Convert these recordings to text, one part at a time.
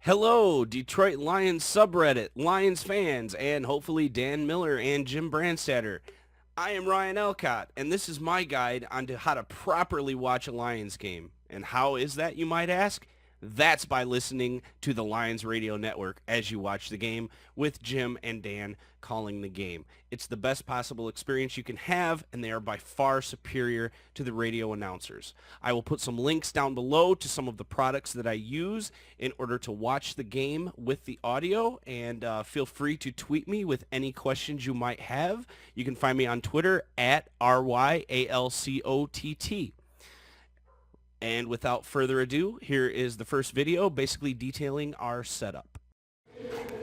Hello, Detroit Lions subreddit, Lions fans, and hopefully Dan Miller and Jim Brandstatter. I am Ryan Elcott, and this is my guide on to how to properly watch a Lions game. And how is that, you might ask? That's by listening to the Lions Radio Network as you watch the game with Jim and Dan calling the game. It's the best possible experience you can have, and they are by far superior to the radio announcers. I will put some links down below to some of the products that I use in order to watch the game with the audio, and feel free to tweet me with any questions you might have. You can find me on Twitter at RYALCOTT. And without further ado, here is the first video basically detailing our setup.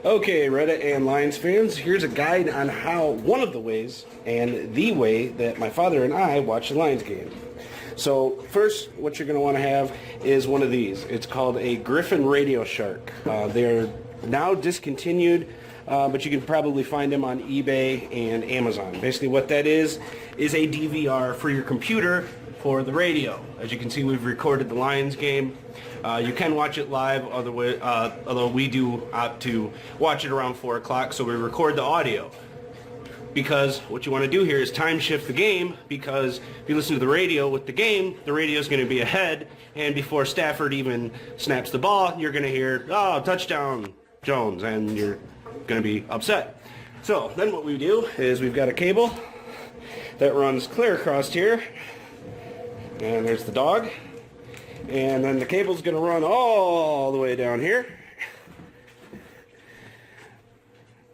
Okay, Reddit and Lions fans, here's a guide on how one of the ways and the way that my father and I watch the Lions game. So first, what you're going to want to have is one of these. It's called a Griffin Radio Shark. They're now discontinued, but you can probably find them on eBay and Amazon. Basically what that is a DVR for your computer for the radio. As you can see, we've recorded the Lions game. You can watch it live, although we do opt to watch it around 4 o'clock, so we record the audio. Because what you want to do here is time shift the game, because if you listen to the radio with the game, the radio is going to be ahead, and before Stafford even snaps the ball, you're going to hear, oh, touchdown, Jones, and you're going to be upset. So then what we do is we've got a cable that runs clear across here, and there's the dog, and then the cable's going to run all the way down here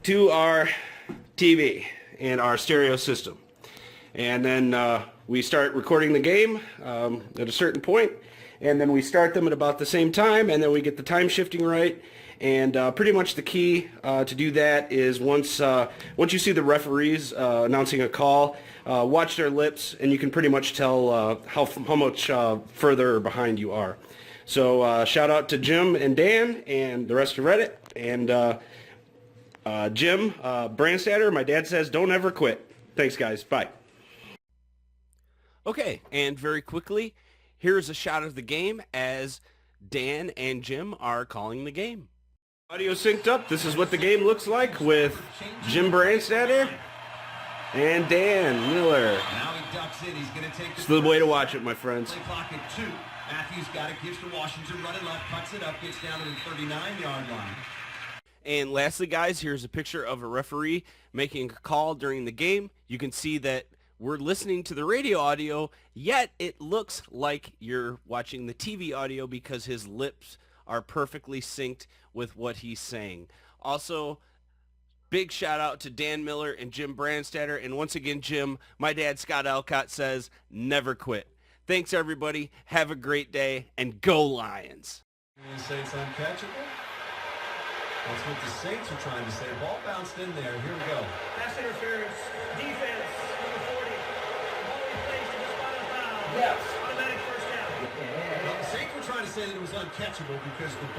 to our TV and our stereo system. And then we start recording the game at a certain point, and then we start them at about the same time, and then we get the time shifting right. And pretty much the key to do that is once you see the referees announcing a call, watch their lips, and you can pretty much tell how much further behind you are. So shout out to Jim and Dan and the rest of Reddit. And Jim Brandstatter, my dad says, don't ever quit. Thanks, guys. Bye. Okay, and very quickly, here's a shot of the game as Dan and Jim are calling the game. Audio synced up. This is what the game looks like with Jim Brandstatter and Dan Miller. Now he ducks in. He's going to take it's the way to watch it, my friends. Play clock at 2. Matthews got it, gives to Washington, running left, cuts it up, gets down to the 39-yard line. And lastly, guys, here's a picture of a referee making a call during the game. You can see that we're listening to the radio audio, yet it looks like you're watching the TV audio because his lips are perfectly synced with what he's saying. Also, big shout out to Dan Miller and Jim Brandstatter. And once again, Jim, my dad Scott Elcott says, never quit. Thanks, everybody. Have a great day, and go Lions. The Saints uncatchable. That's what the Saints are trying to say. Ball bounced in there. Here we go. Pass interference. Defense. Number 40. Ball replaced in the spot of foul. Yes. Automatic first down. Well, the Saints were trying to say that it was uncatchable because the ball